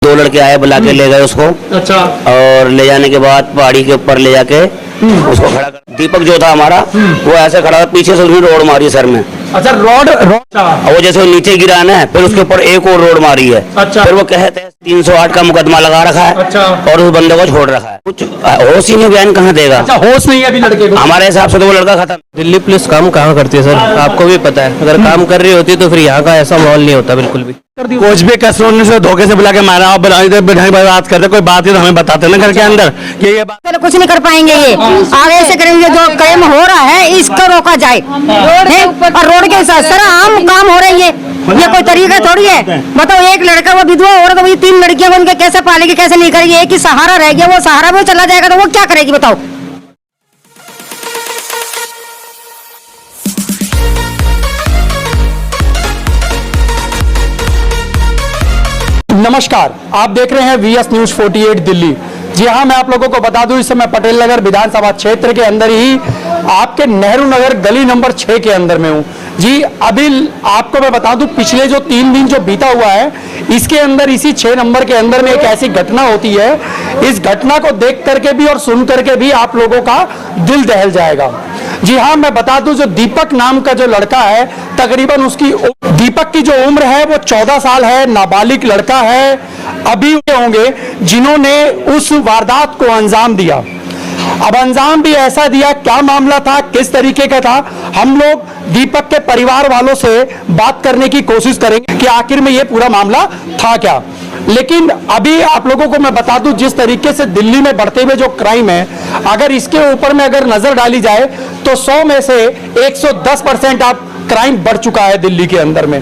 दो लड़के आए, बुला के ले गए उसको। अच्छा। और ले जाने के बाद पहाड़ी के ऊपर ले जाके उसको खड़ा कर, दीपक जो था हमारा वो ऐसे खड़ा था, पीछे से उसने रोड मारी सर में। अच्छा, रोड और वो जैसे वो नीचे गिरा ना, फिर उसके ऊपर एक और रोड मारी है। अच्छा। फिर वो कहते हैं 308 का मुकदमा लगा रखा है। अच्छा। और उस बंदे को छोड़ रखा है। कुछ होश ही नहीं, बयान कहाँ देगा। अच्छा, होश नहीं है अभी लड़के को। हमारे हिसाब से तो वो लड़का खत्म। दिल्ली पुलिस काम कहाँ करती है सर, आपको भी पता है। अगर काम कर रही होती तो फिर यहाँ का ऐसा माहौल नहीं होता बिल्कुल भी। कुछ भी कसूर से धोखे से बुला के मारा और बात करते, कोई बात ही तो हमें बताते ना घर के अंदर कि ये बात। कुछ नहीं कर पाएंगे ये, आगे से करेंगे। जो क्राइम हो रहा है इसको रोका जाए। और रोड के साथ सर आम काम हो रही है, ये कोई तरीका थोड़ी है। बताओ, एक लड़का वो विधवा औरत, वो 3 लड़कियां, उनके कैसे पालेगी, कैसे नहीं करेगी। एक ही सहारा रह गया, वो सहारा भी चला जाएगा तो वो क्या करेगी बताओ। नमस्कार, आप देख रहे हैं वीएस न्यूज 48 दिल्ली। जी हाँ, मैं आप लोगों को बता दूं, इस समय पटेल नगर विधानसभा क्षेत्र के अंदर ही आपके नेहरू नगर गली नंबर 6 के अंदर में हूँ। जी, अभी आपको मैं बता दूं, पिछले जो 3 दिन जो बीता हुआ है, इसके अंदर इसी 6 नंबर के अंदर में एक ऐसी घटना होती है। इस घटना को देख करके भी और सुन करके भी आप लोगों का दिल दहल जाएगा। जी हाँ, मैं बता दूं, जो दीपक नाम का जो लड़का है, तकरीबन उसकी दीपक की जो उम्र है वो 14 साल है, नाबालिग लड़का है। अभी होंगे जिन्होंने उस वारदात को अंजाम दिया। अब अंजाम भी ऐसा दिया, क्या मामला था, किस तरीके का था, हम लोग दीपक के परिवार वालों से बात करने की कोशिश करेंगे कि आखिर में ये पूरा मामला था क्या। लेकिन अभी आप लोगों को मैं बता दूं, जिस तरीके से दिल्ली में बढ़ते हुए जो क्राइम है, अगर इसके ऊपर में अगर नजर डाली जाए तो 100 में से 110% आप क्राइम बढ़ चुका है दिल्ली के अंदर में।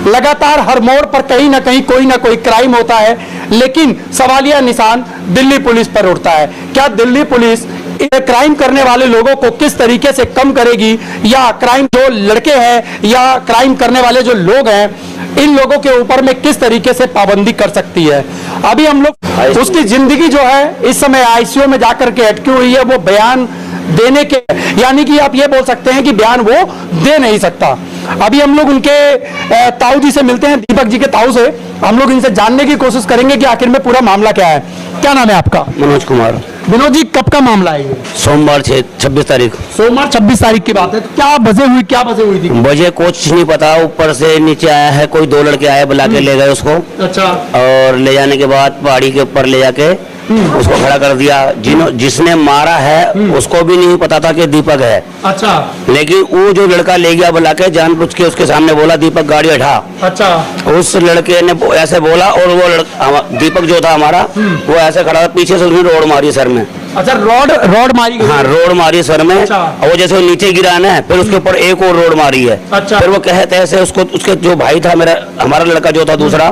लगातार हर मोड़ पर कहीं ना कहीं कोई ना कोई क्राइम होता है, लेकिन सवालिया निशान दिल्ली पुलिस पर उठता है। क्या दिल्ली पुलिस क्राइम करने वाले लोगों को किस तरीके से कम करेगी, या क्राइम जो लड़के हैं या क्राइम करने वाले जो लोग हैं, इन लोगों के ऊपर में किस तरीके से पाबंदी कर सकती है। अभी हम लोग उसकी जिंदगी जो है इस समय आईसीयू में जाकर के अटकी हुई है। वो बयान देने के, यानी कि आप ये बोल सकते हैं कि बयान वो दे नहीं सकता। अभी हम लोग उनके ताऊ जी से मिलते हैं, दीपक जी के ताऊ से। हम लोग इनसे जानने की कोशिश करेंगे कि आखिर में पूरा मामला क्या है। क्या नाम है आपका? मनोज कुमार। विनोद जी, कब का मामला है ये? सोमवार 26 तारीख। सोमवार 26 तारीख की बात है। तो क्या वजह हुई थी? मुझे कुछ नहीं पता, ऊपर से नीचे आया है, कोई 2 लड़के आए, बुला के ले गए उसको। अच्छा। और ले जाने के बाद पहाड़ी के ऊपर ले जाके उसको खड़ा कर दिया। जिसने मारा है उसको भी नहीं पता था कि दीपक है। अच्छा। लेकिन वो जो लड़का ले गया बुला के, जानबूझ के उसके सामने बोला, दीपक गाड़ी हटा। अच्छा। उस लड़के ने ऐसे बोला, और वो दीपक जो था हमारा वो ऐसे खड़ा था, पीछे से उसने रोड मारी सर में। अच्छा, रोड मारी गई? हाँ, रोड मारी सर में। अच्छा। और वो जैसे वो नीचे गिरा ना, फिर उसके ऊपर एक और रोड मारी है। अच्छा। फिर वो कहते ऐसे उसको, उसके जो भाई था हमारा लड़का जो था दूसरा,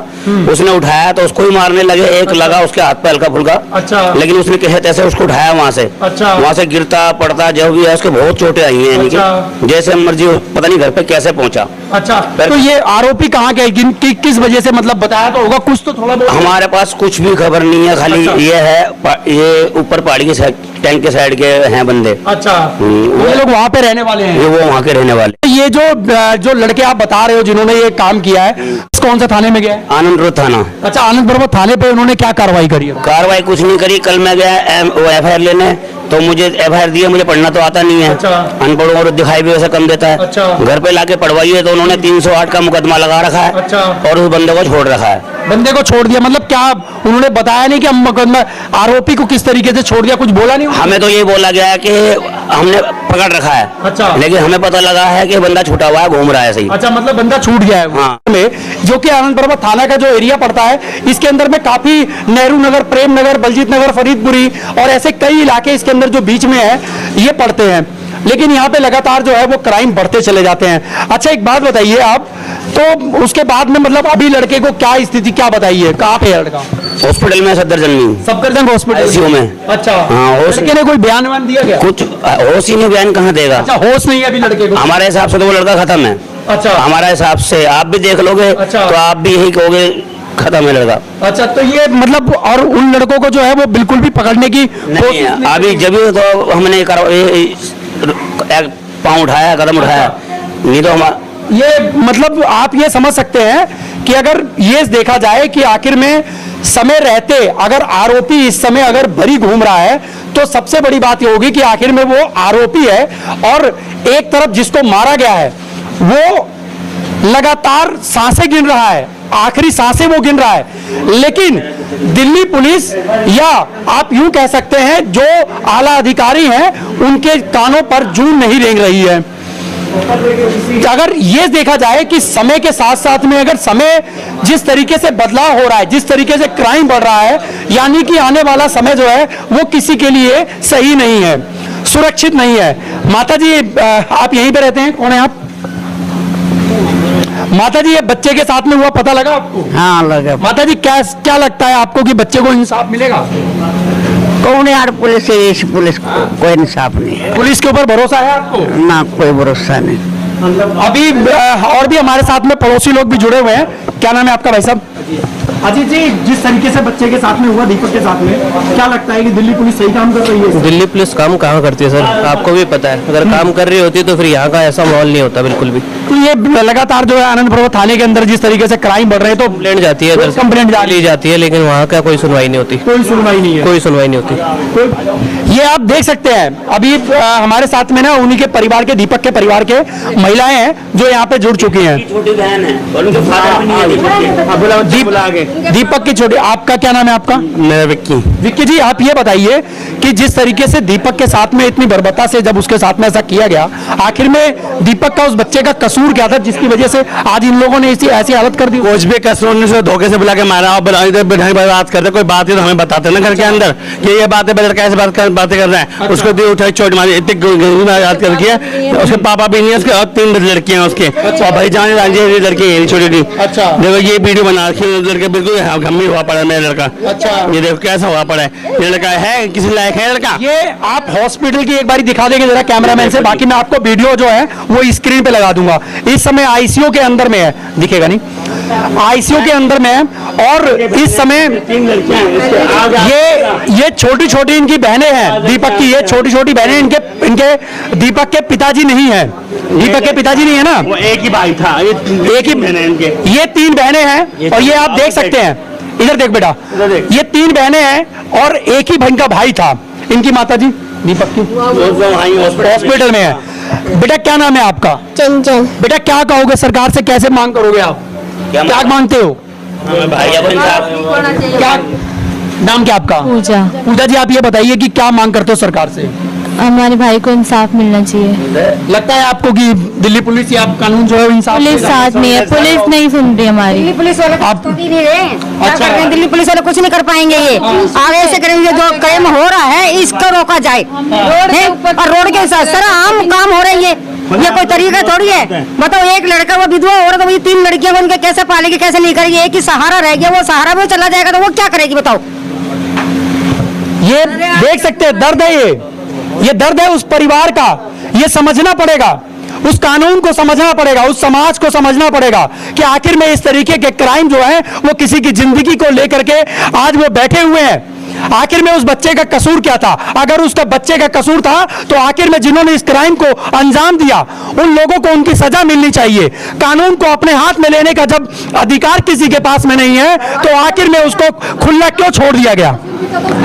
उसने उठाया तो उसको ही मारने लगे। एक लगा उसके हाथ पे हल्का फुल्का। अच्छा। लेकिन उसने कहते ऐसे उसको उठाया वहां से। अच्छा। वहां से गिरता पड़ता जो भी है, उसके बहुत चोटें आई हैं। अच्छा। जैसे मर्जी, पता नहीं घर पे कैसे पहुंचा। अच्छा, तो ये आरोपी कहाँ के, किस वजह से, मतलब बताया तो होगा कुछ तो थोड़ा बहुत? हमारे पास कुछ भी खबर नहीं है, खाली अच्छा। ये है, ये ऊपर पहाड़ी के साइड, टैंक के साइड के हैं बंदे। अच्छा, ये लोग वहाँ पे रहने वाले हैं? ये वो वहाँ के रहने वाले। ये जो लड़के आप बता रहे हो जिन्होंने ये काम किया है, कौन सा थाने में गया है? आनंदपुर थाना। अच्छा, आनंदपुर थाने पे उन्होंने क्या कार्रवाई करी है? कार्रवाई कुछ नहीं करी। कल मैं गया FIR लेने, तो मुझे FIR दिया, मुझे पढ़ना तो आता नहीं है। अच्छा। अनपढ़ और दिखाई भी वैसे कम देता है। अच्छा। घर पे लाके पढ़वाई है तो उन्होंने 308 का मुकदमा लगा रखा है। अच्छा। और उस बंदे को छोड़ रखा है। बंदे को छोड़ दिया मतलब क्या? उन्होंने बताया नहीं कि हम मुकदमा, आरोपी को किस तरीके से छोड़ दिया, कुछ बोला नहीं? हमें तो ये बोला गया है कि हमने पकड़ रखा है। अच्छा। लेकिन हमें पता लगा है कि बंदा छूटा हुआ है, घूम रहा है सही। अच्छा, मतलब बंदा छूट गया है। हाँ। में जो कि आनंद पर्वत थाना का जो एरिया पड़ता है, इसके अंदर में काफी नेहरू नगर, प्रेम नगर, बलजीत नगर, फरीदपुरी और ऐसे कई इलाके इसके अंदर जो बीच में है ये पड़ते हैं। लेकिन यहाँ पे लगातार जो है वो क्राइम बढ़ते चले जाते हैं। अच्छा, एक बात बताइए आप, तो उसके बाद में मतलब अभी लड़के को क्या स्थिति, क्या बताइए, कहाँ पे है लड़का? हॉस्पिटल में, सफदरजंग हॉस्पिटल ICU में। अच्छा। हाँ, लड़के ने कोई बयान वान दिया क्या? कुछ होश ही नहीं, बयान कहाँ देगा। अच्छा, होश नहीं है अभी लड़के को? हमारे हिसाब से तो वो लड़का खत्म है। अच्छा। हमारे हिसाब से आप भी देख लोगे। अच्छा। तो आप भी यही कहोगे खत्म है लड़का। अच्छा, तो ये मतलब, और उन लड़कों को जो है वो बिल्कुल भी पकड़ने की नहीं है अभी। जब तो हमने पाँव उठाया, कदम उठाया, नहीं तो हम ये मतलब आप ये समझ सकते हैं कि अगर ये देखा जाए कि आखिर में समय रहते अगर आरोपी इस समय अगर बरी घूम रहा है तो सबसे बड़ी बात ये होगी कि आखिर में वो आरोपी है और एक तरफ जिसको मारा गया है वो लगातार सांसें गिन रहा है, आखिरी सांसें वो गिन रहा है। लेकिन दिल्ली पुलिस या आप यूं कह सकते हैं जो आला अधिकारी हैं उनके कानों पर जूं नहीं रेंग रही है। अगर ये देखा जाए कि समय के साथ साथ में अगर समय जिस तरीके से बदलाव हो रहा है, जिस तरीके से क्राइम बढ़ रहा है, यानी कि आने वाला समय जो है वो किसी के लिए सही नहीं है, सुरक्षित नहीं है। माता जी आप यहीं पे रहते हैं, कौन है आप? माता जी ये बच्चे के साथ में हुआ पता लगा आपको? हाँ लगा। माता जी क्या लगता है आपको कि बच्चे को इंसाफ मिलेगा? कौन यार पुलिस को कोई इंसाफ नहीं है। पुलिस के ऊपर भरोसा है आपको? ना कोई भरोसा नहीं। अभी और भी हमारे साथ में पड़ोसी लोग भी जुड़े हुए हैं। क्या नाम है आपका भाई साहब? अजीत जी, जिस तरीके से बच्चे के साथ में हुआ, दीपक के साथ में, क्या लगता है कि दिल्ली पुलिस सही काम कर रही है? दिल्ली पुलिस काम कहाँ करती है सर, आपको भी पता है। अगर काम कर रही होती तो फिर यहाँ का ऐसा माहौल नहीं होता बिल्कुल भी। तो ये लगातार जो है आनंदपुर थाने के अंदर जिस तरीके से क्राइम बढ़ रहे हैं तो कंप्लेंट जाती है, कंप्लेंट ली जाती है, लेकिन वहाँ का कोई सुनवाई नहीं होती। कोई सुनवाई नहीं है, कोई सुनवाई नहीं होती। ये आप देख सकते हैं। अभी हमारे साथ में ना उन्हीं के परिवार के, दीपक के परिवार के महिलाएं हैं जो यहाँ पे जुड़ चुकी हैं। छोटी बहन है और उनके फादर भी नहीं है दीपक की छोटी। आपका क्या नाम है आपका? मेरा विक्की। विक्की जी, आप ये बताइए कि जिस तरीके से दीपक के साथ में इतनी बर्बरता से जब उसके साथ में ऐसा किया गया, आखिर में दीपक का उस बच्चे का कसूर क्या था जिसकी वजह से आज इन लोगों ने ऐसी हालत कर दी? कुछ भी कसूर नहीं, से धोखे से बुला के मारा और बात करते, कोई बात है तो हमें बताते ना घर के अंदर कि ये बात है, लड़का ऐसे बातें कर रहा है। उसको दी उठाई चोट मारी, इतनी याद कर किया। उसके पापा भी नहीं है उसके, और 3 लड़कियां उसके, और भाई जान लड़की है छोटी। अच्छा, देखो ये वीडियो बना लड़के बिल्कुल गंभीर हुआ पड़ा है मेरा लड़का। अच्छा, ये देखो कैसा हुआ पड़ा है। ये लड़का है किसी लायक है लड़का? ये आप हॉस्पिटल की एक बार दिखा देंगे जरा कैमरामैन से, बाकी मैं आपको वीडियो जो है वो स्क्रीन पे लगा दूंगा। इस समय आईसीयू के अंदर में है, दिखेगा नहीं, आईसीयू के अंदर में है। और इस समय 3 लड़कियां ये छोटी छोटी इनकी बहनें हैं दीपक की, ये छोटी छोटी बहनें इनके दीपक के पिताजी नहीं है। दीपक के पिताजी नहीं है ना, वो एक ही भाई था, एक ही बहनें इनके। ये 3 बहनें हैं और ये आप देख सकते हैं, इधर देख बेटा, ये 3 बहनें हैं और एक ही बहन का भाई था इनकी माता जी दीपक की, हॉस्पिटल में है। बेटा क्या नाम है आपका? चंचल। बेटा क्या कहोगे सरकार से, कैसे मांग करोगे आप? क्या मांगते हो? क्या नाम क्या आपका? पूजा। पूजा जी, आप ये बताइए कि क्या मांग करते हो सरकार से? हमारे भाई को इंसाफ मिलना चाहिए। लगता है आपको कि दिल्ली पुलिस या कानून जो है वो इंसाफ पुलिस साथ में है, पुलिस नहीं सुन रही हमारी। दिल्ली पुलिस वाले आप- तो नहीं रहे, क्या अच्छा। कर रहे हैं? दिल्ली पुलिस वाले कुछ नहीं कर पाएंगे। ये आगे से करेंगे, जो क्राइम हो रहा है इसको रोका जाए, हैं? और रोड के साथ सर आम काम हो रही है, ये कोई तरीका थोड़ी है। बताओ, एक लड़का वो विधवा औरत, वही 3 लड़कियां, उनके कैसे पालेगी, कैसे नहीं करेगी? एक ही सहारा रह गया, वो सहारा भी चला जाएगा तो वो क्या करेगी बताओ? ये देख सकते हैं, दर्द है ये दर्द है उस परिवार का। ये समझना पड़ेगा, उस कानून को समझना पड़ेगा, उस समाज को समझना पड़ेगा कि आखिर में इस तरीके के क्राइम जो है वो किसी की जिंदगी को लेकर के आज वो बैठे हुए हैं। आखिर में उस बच्चे का कसूर क्या था? अगर उसका बच्चे का कसूर था तो आखिर में जिन्होंने इस क्राइम को अंजाम दिया उन लोगों को उनकी सजा मिलनी चाहिए। कानून को अपने हाथ में लेने का जब अधिकार किसी के पास में नहीं है तो आखिर में उसको खुला क्यों छोड़ दिया गया?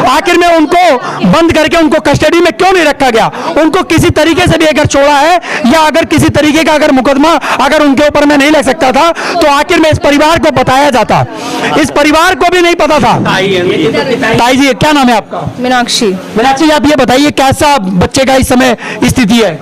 आखिर में उनको बंद करके उनको कस्टडी में क्यों नहीं रखा गया? उनको किसी तरीके से भी अगर छोड़ा है या अगर किसी तरीके का अगर मुकदमा अगर उनके ऊपर में नहीं लग सकता था तो आखिर में इस परिवार को बताया जाता। इस परिवार को भी नहीं पता था। ताई जी, क्या नाम है आपका? मीनाक्षी। मीनाक्षी, आप ये बताइए कैसा बच्चे का इस समय स्थिति है?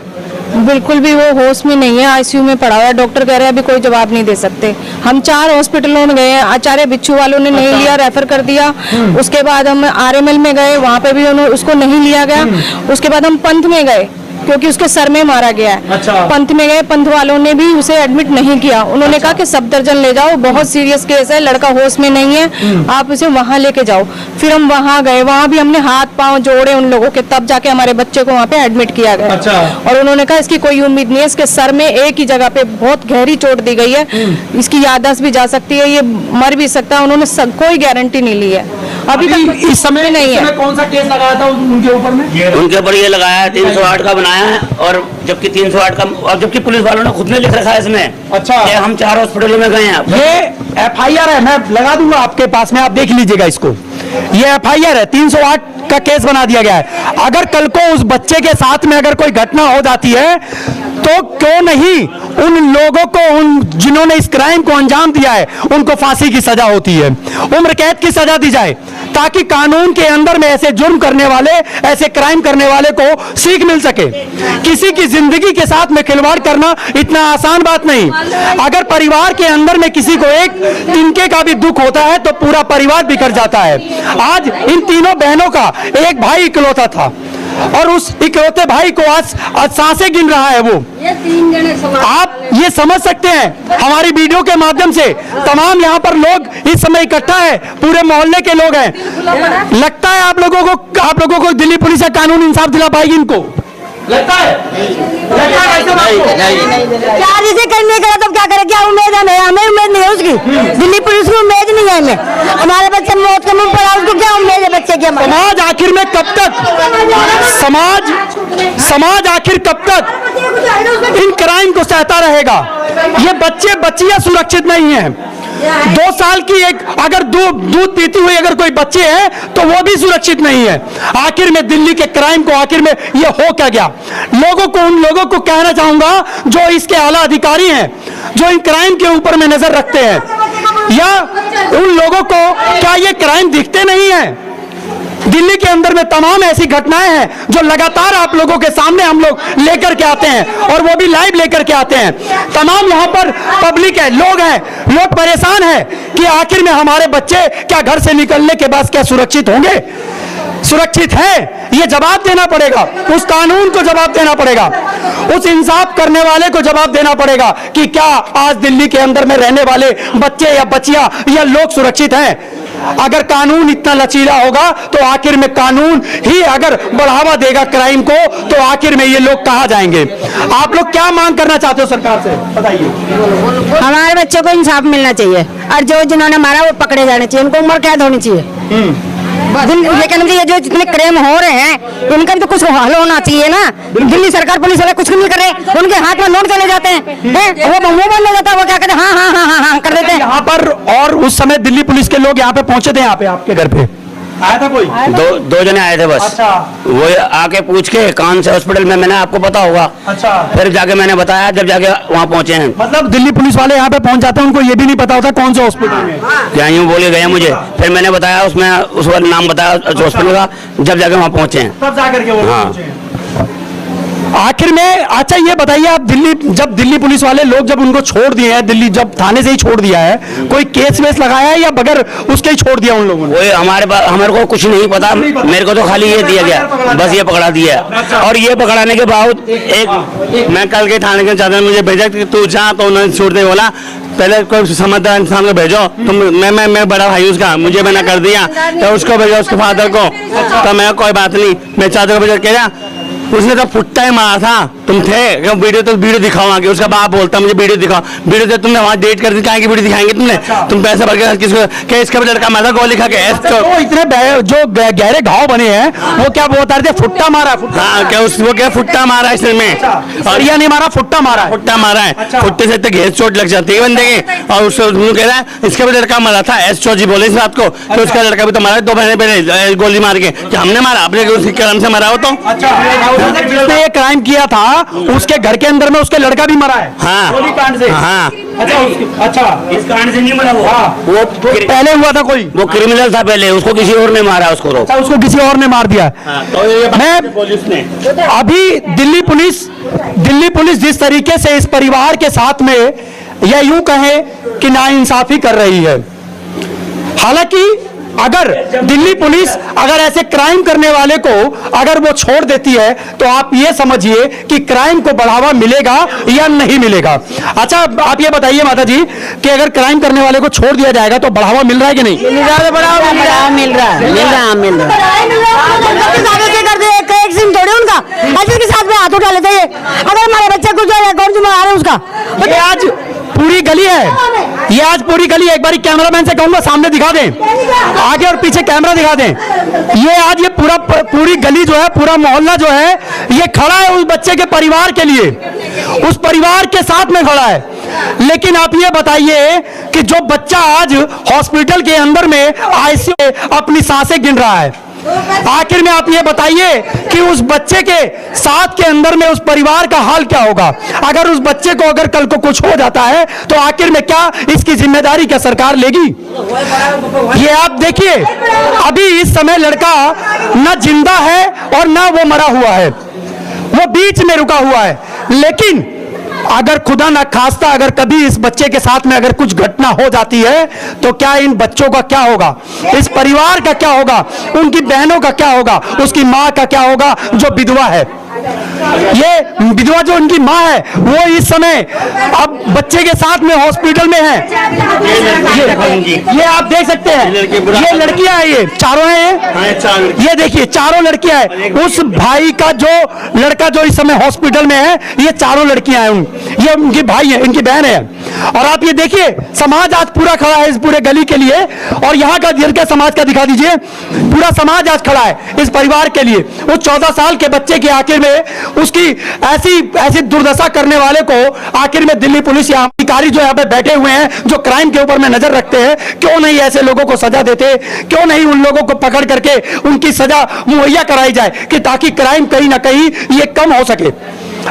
बिल्कुल भी वो होश में नहीं है, आईसीयू में पड़ा हुआ है। डॉक्टर कह रहे हैं अभी कोई जवाब नहीं दे सकते। हम 4 हॉस्पिटलों में गए हैं, आचार्य बिच्छू वालों ने नहीं लिया, रेफर कर दिया। उसके बाद हम आरएमएल में गए, वहाँ पे भी उसको नहीं लिया गया। उसके बाद हम पंथ में गए क्योंकि उसके सर में मारा गया है। अच्छा। पंथ में गए, पंथ वालों ने भी उसे एडमिट नहीं किया। उन्होंने कहा कि सफदरजंग ले जाओ, बहुत सीरियस केस है, लड़का होश में नहीं है, आप उसे वहां लेके जाओ। फिर हम वहां गए, वहां भी हमने हाथ पांव जोड़े उन लोगों के, तब जाके हमारे बच्चे को वहां पे एडमिट किया गया। अच्छा। और उन्होंने कहा इसकी कोई उम्मीद नहीं है, इसके सर में एक ही जगह पे बहुत गहरी चोट दी गई है, इसकी याददाश्त भी जा सकती है, ये मर भी सकता है। उन्होंने कोई गारंटी नहीं ली है। अभी इस समय नहीं है। कौन सा केस लगाया था उनके ऊपर में? उनके ऊपर ये लगाया है 308 का बनाया है, और जबकि 308 का, और जबकि पुलिस वालों ने खुद ने लिख रखा है इसमें। अच्छा। कि हम 4 हॉस्पिटलों में गए हैं। ये FIR है, मैं लगा दूंगा आपके पास में, आप देख लीजिएगा इसको। ये FIR है, 308 का केस बना दिया गया है। अगर कल को उस बच्चे के साथ में अगर कोई घटना हो जाती है तो क्यों नहीं उन लोगों को, उन जिन्होंने इस क्राइम को अंजाम दिया है, उनको फांसी की सजा होती है, उम्र कैद की सजा दी जाए, ताकि कानून के अंदर में ऐसे जुर्म करने वाले, ऐसे क्राइम करने वाले को सीख मिल सके। किसी की जिंदगी के साथ में खिलवाड़ करना इतना आसान बात नहीं। अगर परिवार के अंदर में किसी को एक तिनके का भी दुख होता है तो पूरा परिवार बिखर जाता है। आज इन तीनों बहनों का एक भाई इकलौता था, और उस इकलौते भाई को आज सांसें गिन रहा है वो। आप ये समझ सकते हैं, हमारी वीडियो के माध्यम से तमाम यहाँ पर लोग इस समय इकट्ठा है, पूरे मोहल्ले के लोग हैं। लगता है आप लोगों को दिल्ली पुलिस का कानून इंसाफ दिला पाएगी इनको? लगता है? क्या जिसे करने का तब क्या करे? क्या उम्मीद है? हमें उम्मीद नहीं है उसकी। दिल्ली पुलिस को उम्मीद नहीं है हमें। हमारे बच्चे मौत के मुंह पड़ा, उसको क्या उम्मीद है बच्चे के? समाज आखिर में कब तक, समाज आखिर कब तक इन क्राइम को सहता रहेगा? ये बच्चे बच्चियां सुरक्षित नहीं हैं। 2 साल की एक अगर दूध पीती हुई अगर कोई बच्चे हैं तो वो भी सुरक्षित नहीं है। आखिर में दिल्ली के क्राइम को आखिर में ये हो क्या गया? उन लोगों को कहना चाहूंगा जो इसके आला अधिकारी हैं, जो इन क्राइम के ऊपर में नजर रखते हैं, या उन लोगों को क्या ये क्राइम दिखते नहीं है? दिल्ली के अंदर में तमाम ऐसी घटनाएं हैं जो लगातार आप लोगों के सामने हम लोग लेकर के आते हैं, और वो भी लाइव लेकर के आते हैं। तमाम यहाँ पर पब्लिक है, लोग परेशान हैं कि आखिर में हमारे बच्चे क्या घर से निकलने के बाद क्या सुरक्षित होंगे? सुरक्षित है? ये जवाब देना पड़ेगा, उस कानून को जवाब देना पड़ेगा, उस इंसाफ करने वाले को जवाब देना पड़ेगा कि क्या आज दिल्ली के अंदर में रहने वाले बच्चे या बच्चियां या लोग सुरक्षित हैं? अगर कानून इतना लचीला होगा तो आखिर में कानून ही अगर बढ़ावा देगा क्राइम को, तो आखिर में ये लोग कहाँ जाएंगे? आप लोग क्या मांग करना चाहते हो सरकार से, बताइए। हमारे बच्चों को इंसाफ मिलना चाहिए, और जो जिन्होंने मारा वो पकड़े जाने चाहिए, उनको उम्र कैद होनी चाहिए। ये कहना चाहिए जो जितने क्राइम हो रहे हैं उनका भी तो कुछ हल होना चाहिए ना। दिल्ली सरकार पुलिस वाले कुछ नहीं कर रहे, उनके हाथ में नोट चले जाते हैं, वो मुंह बंद हो जाता है, वो क्या कहते हैं हाँ कर देते हैं यहाँ पर। और उस समय दिल्ली पुलिस के लोग यहाँ पे पहुंचे थे, यहाँ पे आपके घर पे आया था कोई? दो जने आए थे बस। अच्छा। वो आके पूछ के कौन से हॉस्पिटल में, मैंने आपको पता होगा। अच्छा। फिर जाके मैंने बताया, जब जाके वहाँ पहुँचे हैं। मतलब दिल्ली पुलिस वाले यहाँ पे पहुंच जाते हैं, उनको ये भी नहीं पता होता कौन सा हॉस्पिटल में? क्या यूँ बोले गए मुझे, फिर मैंने बताया, उसमें उस वक्त नाम बताया हॉस्पिटल का, जब जाके वहाँ पहुँचे हैं। तब जाकर के वो हाँ। पहुंचे हैं। आखिर में अच्छा ये बताइए आप, जब दिल्ली पुलिस वाले लोग जब उनको छोड़ दिए हैं, दिल्ली जब थाने से ही छोड़ दिया है, कोई केस वेस लगाया है या बगैर उसके ही छोड़ दिया उन लोगों ने? वो हमारे को कुछ नहीं पता, मेरे को तो खाली ये दिया गया, बस ये पकड़ा दिया। और ये पकड़ाने के बाद एक मैं कल के थाने के चादर मुझे भेजा कि तू जा, तो उन्होंने छोड़ने बोला पहले कोई समझदार इंसान को भेजो, तो मैं बड़ा भाई उसका, मुझे मैंने कर दिया, तो उसको भेजो, उसके फादर को। तो मैं कोई बात नहीं, मैं चादर को भेजा, कह रहा उसने तो फुट्टा ही मारा था, तुम थे वीडियो दिखाओ आगे। उसका बाप बोलता मुझे वीडियो दिखाओ, वीडियो से तुमने वहाँ डेट कर दी, क्या वीडियो दिखाएंगे तुमने? तुम पैसे भर के किसको, क्या इसका भी लड़का मारा गोली खा के? तो इतने जो गहरे घाव बने हैं वो क्या बता रहे थे? फुट्टा मारा? हाँ, क्या वो क्या फुट्टा मारा है इसमें? और यह नहीं मारा, फुट्टा मारा है। फुट्टे से घेर चोट लग जाती है बंदे के। और उसको कह रहा है इसका भी लड़का मारा था, SO जी बोले इस बात को कि उसका लड़का भी तो मारा, 2 महीने पहले गोली मार के, कि हमने मारा, अपने उसके कलम से मारा हो। तो जिसने ये क्राइम किया था उसके घर के अंदर में उसके लड़का भी मरा है। हाँ। गोली कांड से। हाँ। अच्छा इस कांड से नहीं मरा वो। वो पहले हुआ था कोई, वो क्रिमिनल था पहले, उसको किसी और ने मारा, उसको तो। अच्छा, उसको किसी और ने मार दिया। तो ये मैं पुलिस ने अभी दिल्ली पुलिस जिस तरीके से इस परिवार के साथ में या यूं कहें कि नाइंसाफी कर रही है, हालांकि अगर दिल्ली पुलिस अगर ऐसे क्राइम करने वाले को अगर वो छोड़ देती है तो आप ये समझिए कि क्राइम को बढ़ावा मिलेगा या नहीं मिलेगा। अच्छा, आप ये बताइए माता जी कि अगर क्राइम करने वाले को छोड़ दिया जाएगा तो बढ़ावा मिल रहा है कि नहीं? बढ़ावा मिल रहा थोड़ी उनका बच्चे के साथ में हाथ उठा लेते हैं। अगर हमारे बच्चे कुछ कौन जुम्मेदार है उसका? ये आज पूरी गली है, ये आज पूरी गली, एक बारी कैमरामैन से कहूंगा सामने दिखा दें, आगे और पीछे कैमरा दिखा दें। ये आज ये पूरी गली जो है, पूरा मोहल्ला जो है, ये खड़ा है उस बच्चे के परिवार के लिए, उस परिवार के साथ में खड़ा है। लेकिन आप ये बताइए कि जो बच्चा आज हॉस्पिटल के अंदर में आईसीयू में अपनी सांसें गिन रहा है, आखिर में आप ये बताइए कि उस बच्चे के साथ के अंदर में उस परिवार का हाल क्या होगा। अगर उस बच्चे को अगर कल को कुछ हो जाता है तो आखिर में क्या इसकी जिम्मेदारी क्या सरकार लेगी? ये आप देखिए, अभी इस समय लड़का न जिंदा है और न वो मरा हुआ है, वो बीच में रुका हुआ है। लेकिन अगर खुदा ना खास्ता अगर कभी इस बच्चे के साथ में अगर कुछ घटना हो जाती है तो क्या इन बच्चों का क्या होगा, इस परिवार का क्या होगा, उनकी बहनों का क्या होगा, उसकी माँ का क्या होगा जो विधवा है। ये विधवा जो उनकी माँ है वो इस समय अब बच्चे के साथ में हॉस्पिटल में है। ये आप देख सकते हैं, ये लड़कियां हैं, ये चारों हैं, ये देखिए चारों लड़कियां हैं। उस भाई का जो लड़का जो इस समय हॉस्पिटल में है, ये चारों लड़कियां हैं, ये उनकी भाई है, इनकी बहन है। और आप ये देखिए समाज आज पूरा खड़ा है इस पूरे गली के लिए, और यहाँ का लड़का समाज का दिखा दीजिए, पूरा समाज आज खड़ा है इस परिवार के लिए। वो 14 साल के बच्चे की आखिर में उसकी ऐसी दुर्दशा करने वाले को आखिर में दिल्ली पुलिस या अधिकारी जो यहाँ पे बैठे हुए हैं, जो क्राइम के ऊपर में नजर रखते हैं, क्यों नहीं ऐसे लोगों को सजा देते, क्यों नहीं उन लोगों को पकड़ करके उनकी सजा मुहैया कराई जाए कि ताकि क्राइम कहीं ना कहीं ये कम हो सके।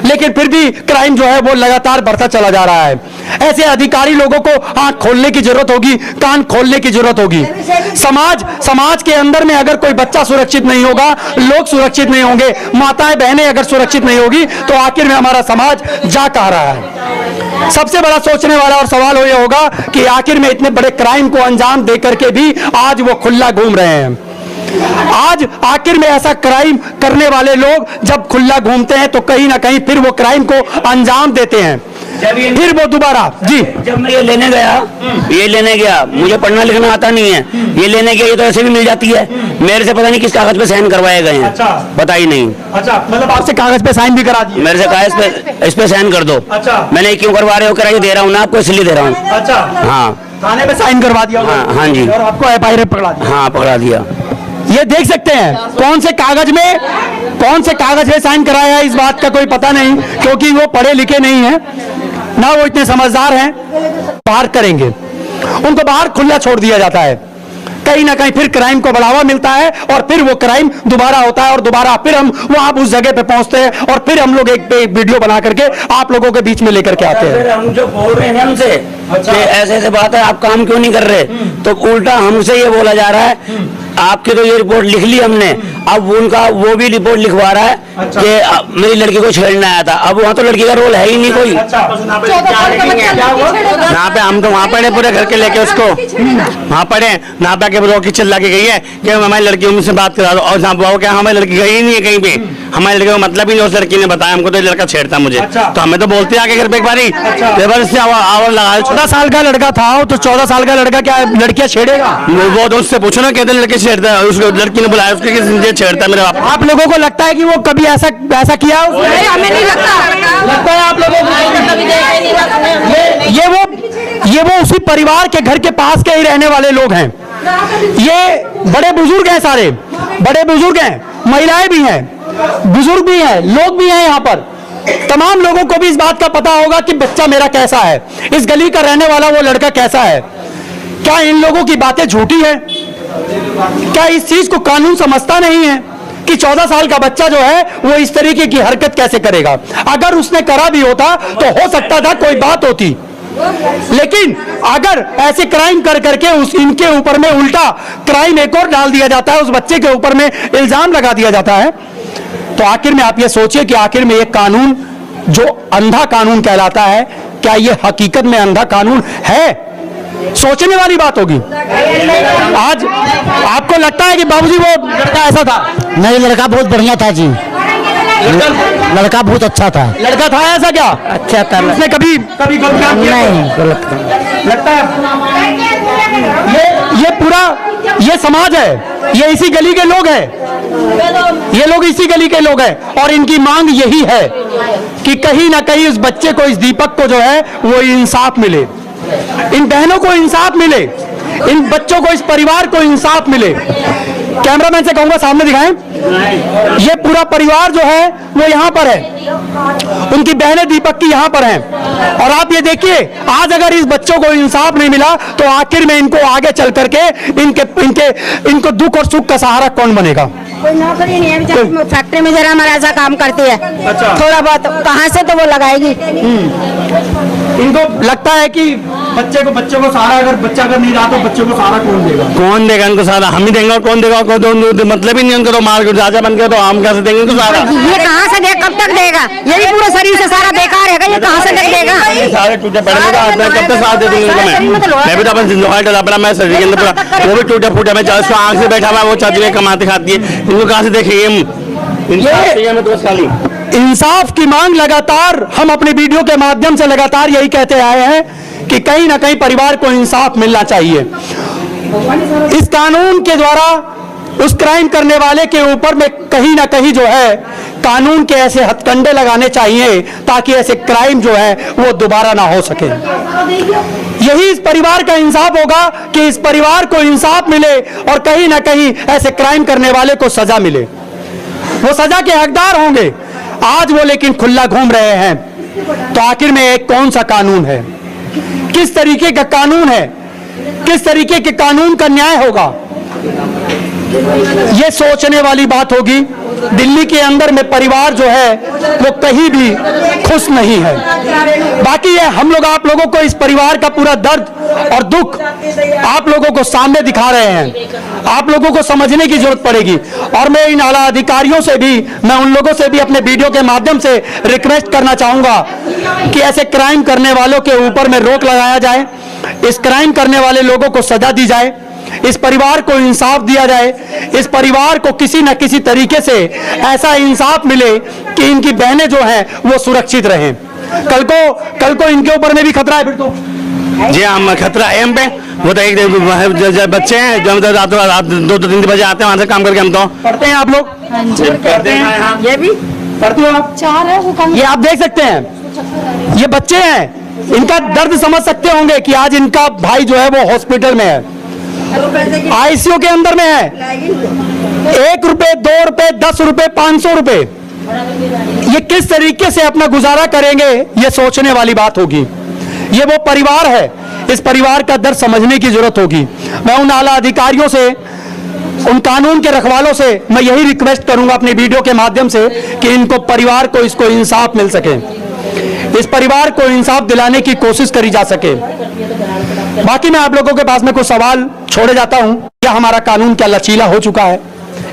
लेकिन फिर भी क्राइम जो है वो लगातार बढ़ता चला जा रहा है। ऐसे अधिकारी लोगों को आंख खोलने की जरूरत होगी, कान खोलने की जरूरत होगी। समाज के अंदर में अगर कोई बच्चा सुरक्षित नहीं होगा, लोग सुरक्षित नहीं होंगे, माताएं बहनें अगर सुरक्षित नहीं होगी तो आखिर में हमारा समाज जा कहाँ रहा है। सबसे बड़ा सोचने वाला और सवाल ये होगा कि आखिर में इतने बड़े क्राइम को अंजाम दे करके भी आज वो खुला घूम रहे हैं। आज आखिर में ऐसा क्राइम करने वाले लोग जब खुला घूमते हैं तो कहीं ना कहीं फिर वो क्राइम को अंजाम देते हैं, फिर वो दोबारा। जी, जब मैं ये लेने गया, मुझे पढ़ना लिखना आता नहीं है, ये लेने गया, ये तो ऐसे भी मिल जाती है। मेरे से पता नहीं किस कागज पे साइन करवाए गए हैं। अच्छा, पता ही नहीं। अच्छा, मतलब आपसे कागज पे साइन भी करा दिए? मेरे से कागज पे इस पे साइन कर दो। अच्छा, मैंने क्यों करवा रहे हो, कराइए दे रहा हूँ ना आपको, इसलिए दे रहा हूँ। अच्छा, हाँ, थाने पे साइन करवा दिया? हाँ जी, और आपको FIR पकड़ा दिया? हाँ, पकड़ा दिया। ये देख सकते हैं कौन से कागज में साइन कराया है, इस बात का कोई पता नहीं, क्योंकि वो पढ़े लिखे नहीं है ना वो इतने समझदार हैं। बाहर करेंगे, उनको बाहर खुला छोड़ दिया जाता है, कहीं ना कहीं फिर क्राइम को बढ़ावा मिलता है और फिर वो क्राइम दोबारा होता है और दोबारा फिर हम वहां उस जगह पे पहुंचते हैं और फिर हम लोग एक वीडियो बना करके आप लोगों के बीच में लेकर के आते हैं। हम जो बोल रहे हैं हमसे ऐसे बात है, आप काम क्यों नहीं कर रहे, तो उल्टा हमसे ये बोला जा रहा है आपकी तो ये रिपोर्ट लिख ली हमने, अब उनका वो भी रिपोर्ट लिखवा रहा है कि मेरी लड़की को छेड़ना आया था। अब वहाँ तो लड़की का रोल है ही नहीं कोई। यहाँ पे हम तो वहाँ पड़े पूरे घर के लेके उसको वहाँ पड़े, यहाँ पे रोक के चिल्ला के गई है कि हमारी लड़की उनसे बात करा दो, और जहाँ बाबू क्या हमारी लड़की गई ही नहीं है कहीं पे, हमारी लड़की को मतलब ही नहीं। उस लड़की ने बताया हमको तो ये लड़का छेड़ता मुझे, तो हमें तो बोलते आके घर पे एक बारी आवर लगा। 14 साल का लड़का था तो 14 साल का लड़का क्या लड़कियां छेड़ेगा? वो तो उससे पूछो ना, कहते लड़के छेड़ता है, उस लड़की ने बुलाया उसके छेड़ता है मेरे बाप। आप लोगों को लगता है कि वो कभी ऐसा किया? हमें नहीं लगता है आप लोगों को? ये वो उसी परिवार के घर के पास के ही रहने वाले लोग हैं। ये बड़े बुजुर्ग हैं, सारे बड़े बुजुर्ग हैं, महिलाएं भी हैं, बुजुर्ग भी हैं, लोग भी हैं। यहाँ पर तमाम लोगों को भी इस बात का पता होगा कि बच्चा मेरा कैसा है, इस गली का रहने वाला वो लड़का कैसा है। क्या इन लोगों की बातें झूठी है? क्या इस चीज को कानून समझता नहीं है कि 14 साल का बच्चा जो है वो इस तरीके की हरकत कैसे करेगा? अगर उसने करा भी होता तो हो सकता था कोई बात होती, लेकिन अगर ऐसे क्राइम कर करके इनके ऊपर में उल्टा क्राइम एक और डाल दिया जाता है, उस बच्चे के ऊपर में इल्जाम लगा दिया जाता है, तो आखिर में आप ये सोचिए कि आखिर में ये कानून जो अंधा कानून कहलाता है, क्या ये हकीकत में अंधा कानून है? सोचने वाली बात होगी। आज आपको लगता है कि बाबूजी वो लड़का ऐसा था? नहीं, लड़का बहुत बढ़िया था जी, लड़का बहुत अच्छा था। लड़का था ऐसा क्या? अच्छा था। उसने कभी गलत काम किया? नहीं, गलत लगता है ये पूरा ये समाज है, ये इसी गली के लोग हैं, ये लोग इसी गली के लोग हैं और इनकी मांग यही है कि कहीं ना कहीं उस बच्चे को, इस दीपक को जो है वो इंसाफ मिले, इन बहनों को इंसाफ मिले, इन बच्चों को, इस परिवार को इंसाफ मिले। कैमरामैन से कहूंगा सामने दिखाएं। ये पूरा परिवार जो है वो यहाँ पर है, उनकी बहनें दीपक की यहाँ पर हैं और आप ये देखिए आज अगर इस बच्चों को इंसाफ नहीं मिला तो आखिर में इनको आगे चल करके इनको दुख और सुख का सहारा कौन बनेगा? कोई नौकरी नहीं है, फैक्ट्री में जरा हमारा ऐसा काम करती है। अच्छा। थोड़ा बहुत कहाँ से तो वो लगाएगी। इनको लगता है कि बच्चे को सहारा, अगर बच्चा अगर नहीं रहा तो बच्चे को सहारा कौन देगा? कौन देगा इनको सहारा? हम ही देंगे और कौन देगा? मतलब ही नहीं, उनको तो मार के राजा बन गया तो हम कैसे देंगे इनको सहारा? ये कहाँ से देगा, कब तक देगा? ये भी पूरे शरीर से सारा बेकार है, ये कहाँ से देगा? सारे टूटे पड़े कब तक साथ दे दूंगा मैं भी तो अपन लोहा डला पड़ा, मैं शरीर के अंदर पूरा वो भी टूटे फूटे, मैं उसको आँख से बैठा हुआ, वो चाची कमाते खाती है, इनको कहाँ से देखेंगे हम? तो खाली इंसाफ की मांग लगातार हम अपने वीडियो के माध्यम से लगातार यही कहते आए हैं कि कहीं ना कहीं परिवार को इंसाफ मिलना चाहिए। इस कानून के द्वारा उस क्राइम करने वाले के ऊपर में कहीं ना कहीं जो है कानून के ऐसे हथकंडे लगाने चाहिए ताकि ऐसे क्राइम जो है वो दोबारा ना हो सके। यही इस परिवार का इंसाफ होगा कि इस परिवार को इंसाफ मिले और कहीं ना कहीं ऐसे क्राइम करने वाले को सजा मिले, वो सजा के हकदार होंगे। आज वो लेकिन खुला घूम रहे हैं, तो आखिर में एक कौन सा कानून है, किस तरीके का कानून है, किस तरीके के कानून का न्याय होगा, ये सोचने वाली बात होगी। दिल्ली के अंदर में परिवार जो है वो कहीं भी खुश नहीं है। बाकी ये हम लोग आप लोगों को इस परिवार का पूरा दर्द और दुख आप लोगों को सामने दिखा रहे हैं, आप लोगों को समझने की जरूरत पड़ेगी। और मैं इन आला अधिकारियों से भी, मैं उन लोगों से भी अपने वीडियो के माध्यम से रिक्वेस्ट करना चाहूंगा कि ऐसे क्राइम करने वालों के ऊपर में रोक लगाया जाए, इस क्राइम करने वाले लोगों को सजा दी जाए, इस परिवार को इंसाफ दिया जाए, इस परिवार को किसी न किसी तरीके से ऐसा इंसाफ मिले कि इनकी बहनें जो हैं वो सुरक्षित रहें। कल को इनके ऊपर में भी खतरा है फिर तो। जी हम खतरा है हम पे, वो तो एक बच्चे हैं जो रातों रात 2-3 बजे आते हैं वहां से काम करके। हम तो पढ़ते हैं आप लोग? पढ़ते हैं, ये भी पढ़ते हो आप? 4 है वो। ये आप देख सकते हैं, ये बच्चे हैं, इनका दर्द समझ सकते होंगे कि आज इनका भाई जो है वो हॉस्पिटल में है, आईसीयू के अंदर में है। 1 रुपए, 2 रुपए, 10 रुपए, 500 रुपए, ये किस तरीके से अपना गुजारा करेंगे, ये सोचने वाली बात होगी। ये वो परिवार है, इस परिवार का दर्द समझने की जरूरत होगी। मैं उन आला अधिकारियों से, उन कानून के रखवालों से मैं यही रिक्वेस्ट करूंगा अपने वीडियो के माध्यम से कि इनको परिवार को इसको इंसाफ मिल सके, इस परिवार को इंसाफ दिलाने की कोशिश करी जा सके। बाकी मैं आप लोगों के पास में कुछ सवाल छोड़े जाता हूं। क्या हमारा कानून क्या लचीला हो चुका है?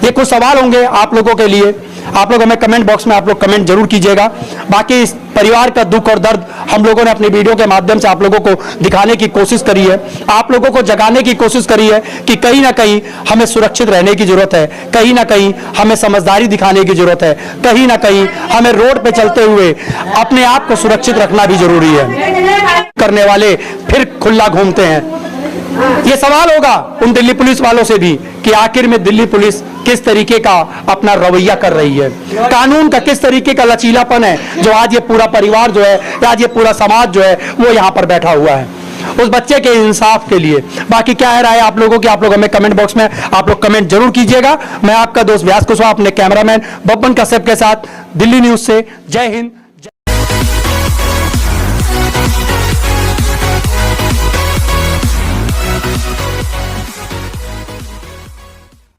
ये कुछ सवाल होंगे आप लोगों के लिए, आप लोग हमें कमेंट बॉक्स में आप लोग कमेंट जरूर कीजिएगा। बाकी इस परिवार का दुख और दर्द हम लोगों ने अपने वीडियो के माध्यम से आप लोगों को दिखाने की कोशिश करी है, आप लोगों को जगाने की कोशिश करी है कि कहीं ना कहीं हमें सुरक्षित रहने की जरूरत है, कहीं ना कहीं हमें समझदारी दिखाने की जरूरत है, कहीं ना कहीं हमें रोड पे चलते हुए अपने आप को सुरक्षित रखना भी जरूरी है। करने वाले फिर खुला घूमते हैं। ये सवाल होगा उन दिल्ली पुलिस वालों से भी कि आखिर में दिल्ली पुलिस किस तरीके का अपना रवैया कर रही है, कानून का किस तरीके का लचीलापन है जो आज ये पूरा परिवार जो है, आज ये पूरा समाज जो है वो यहाँ पर बैठा हुआ है उस बच्चे के इंसाफ के लिए। बाकी क्या है राय आप लोगों की, आप लोग हमें कमेंट बॉक्स में आप लोग कमेंट जरूर कीजिएगा। मैं आपका दोस्त व्यास कुशवाहा अपने कैमरामैन बब्बन कश्यप के साथ दिल्ली न्यूज से, जय हिंद।